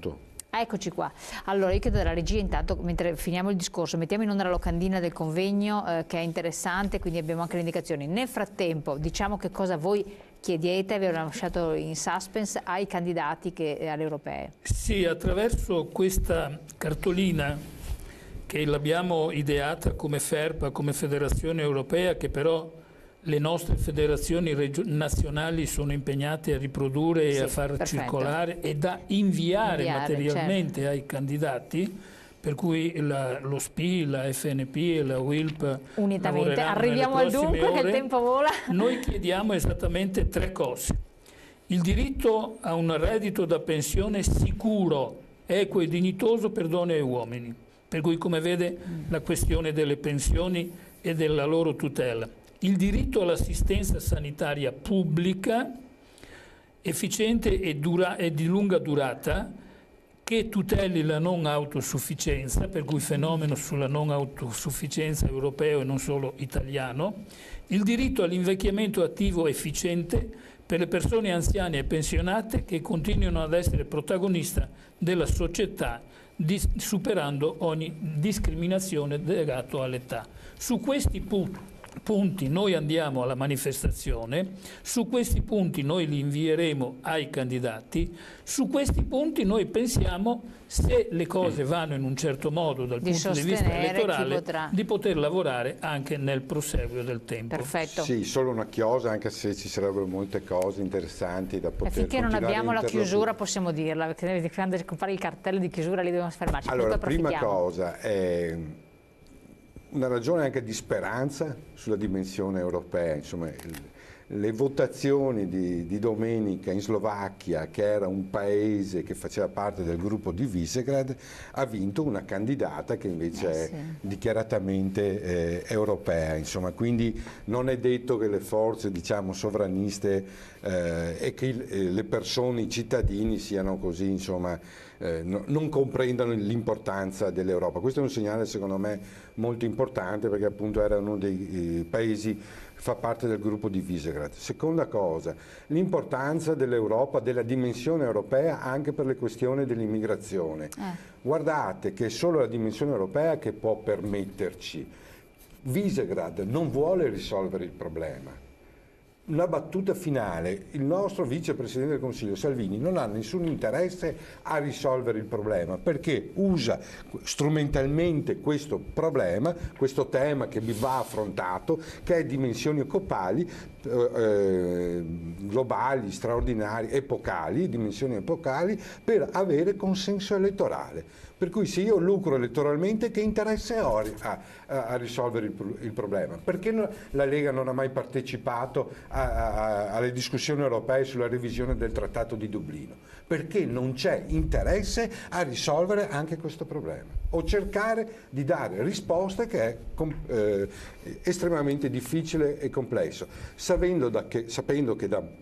punto. Eccoci qua. Allora io chiedo della regia intanto, mentre finiamo il discorso, mettiamo in onda la locandina del convegno che è interessante, quindi abbiamo anche le indicazioni. Nel frattempo diciamo che cosa voi chiedete, vi ho lasciato in suspense ai candidati alle europee. Sì, attraverso questa cartolina che l'abbiamo ideata come FERPA, come Federazione Europea, che però le nostre federazioni nazionali sono impegnate a riprodurre e a far circolare e da inviare materialmente, certo, ai candidati, per cui lo SPI, la FNP e la WILP unitamente arriviamo al dunque che il tempo vola. Noi chiediamo esattamente 3 cose: il diritto a un reddito da pensione sicuro, equo e dignitoso per donne e uomini, per cui come vede la questione delle pensioni e della loro tutela; il diritto all'assistenza sanitaria pubblica, efficiente e di lunga durata, che tuteli la non autosufficienza, per cui fenomeno sulla non autosufficienza europeo e non solo italiano; il diritto all'invecchiamento attivo efficiente per le persone anziane e pensionate che continuino ad essere protagoniste della società, superando ogni discriminazione legata all'età. Su questi punti noi andiamo alla manifestazione, su questi punti noi li invieremo ai candidati, su questi punti noi pensiamo, se le cose vanno in un certo modo dal punto di vista elettorale, di poter lavorare anche nel proseguo del tempo. Perfetto. Sì, solo una chiosa, anche se ci sarebbero molte cose interessanti da poter finché non abbiamo la chiusura possiamo dirla, perché quando fare il cartello di chiusura lì dobbiamo fermarci. Allora, prima cosa è una ragione anche di speranza sulla dimensione europea. Insomma, le votazioni di domenica in Slovacchia, che era un paese che faceva parte del gruppo di Visegrad, ha vinto una candidata che invece è dichiaratamente europea. Insomma, quindi non è detto che le forze, diciamo, sovraniste e che le persone, i cittadini siano così, insomma, non comprendano l'importanza dell'Europa. Questo è un segnale secondo me molto importante, perché appunto era uno dei paesi che fa parte del gruppo di Visegrad. Seconda cosa, l'importanza dell'Europa, della dimensione europea anche per le questioni dell'immigrazione. Guardate che è solo la dimensione europea che può permetterci. Visegrad non vuole risolvere il problema. Una battuta finale: il nostro vicepresidente del Consiglio Salvini non ha nessun interesse a risolvere il problema, perché usa strumentalmente questo problema, questo tema che va affrontato, che è dimensioni epocali, globali, straordinarie, epocali, dimensioni epocali, per avere consenso elettorale. Per cui se io lucro elettoralmente, che interesse ho a risolvere il problema? Perché la Lega non ha mai partecipato alle discussioni europee sulla revisione del Trattato di Dublino? Perché non c'è interesse a risolvere anche questo problema, o cercare di dare risposte, che è estremamente difficile e complesso, sapendo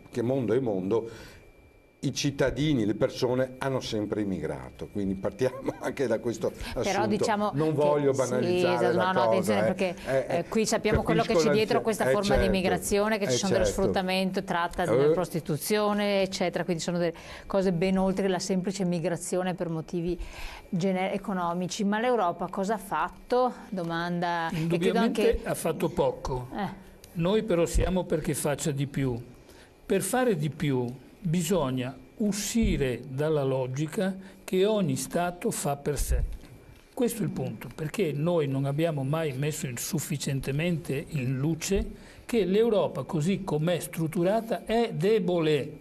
che mondo è mondo, i cittadini, le persone hanno sempre immigrato, quindi partiamo anche da questo assunto. Però diciamo non voglio banalizzare la cosa. Attenzione, perché qui sappiamo quello che c'è dietro questa forma di immigrazione, che ci sono dello sfruttamento, tratta, della prostituzione, eccetera, quindi sono delle cose ben oltre la semplice migrazione per motivi economici. Ma l'Europa cosa ha fatto? Domanda. Indubbiamente ha fatto poco. Noi però siamo perché faccia di più. Per fare di più bisogna uscire dalla logica che ogni Stato fa per sé. Questo è il punto, perché noi non abbiamo mai messo sufficientemente in luce che l'Europa, così com'è strutturata, è debole,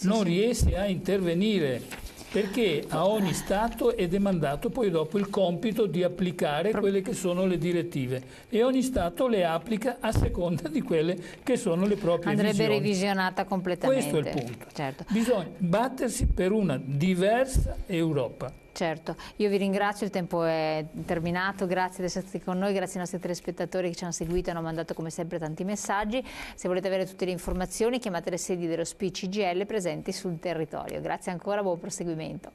non riesce a intervenire, perché a ogni Stato è demandato poi dopo il compito di applicare quelle che sono le direttive, e ogni Stato le applica a seconda di quelle che sono le proprie visioni. Andrebbe revisionata completamente. Questo è il punto. Certo. Bisogna battersi per una diversa Europa. Certo, io vi ringrazio, il tempo è terminato, grazie di essere stati con noi, grazie ai nostri telespettatori che ci hanno seguito e hanno mandato come sempre tanti messaggi. Se volete avere tutte le informazioni chiamate le sedi dello SPI CGIL presenti sul territorio. Grazie ancora, buon proseguimento.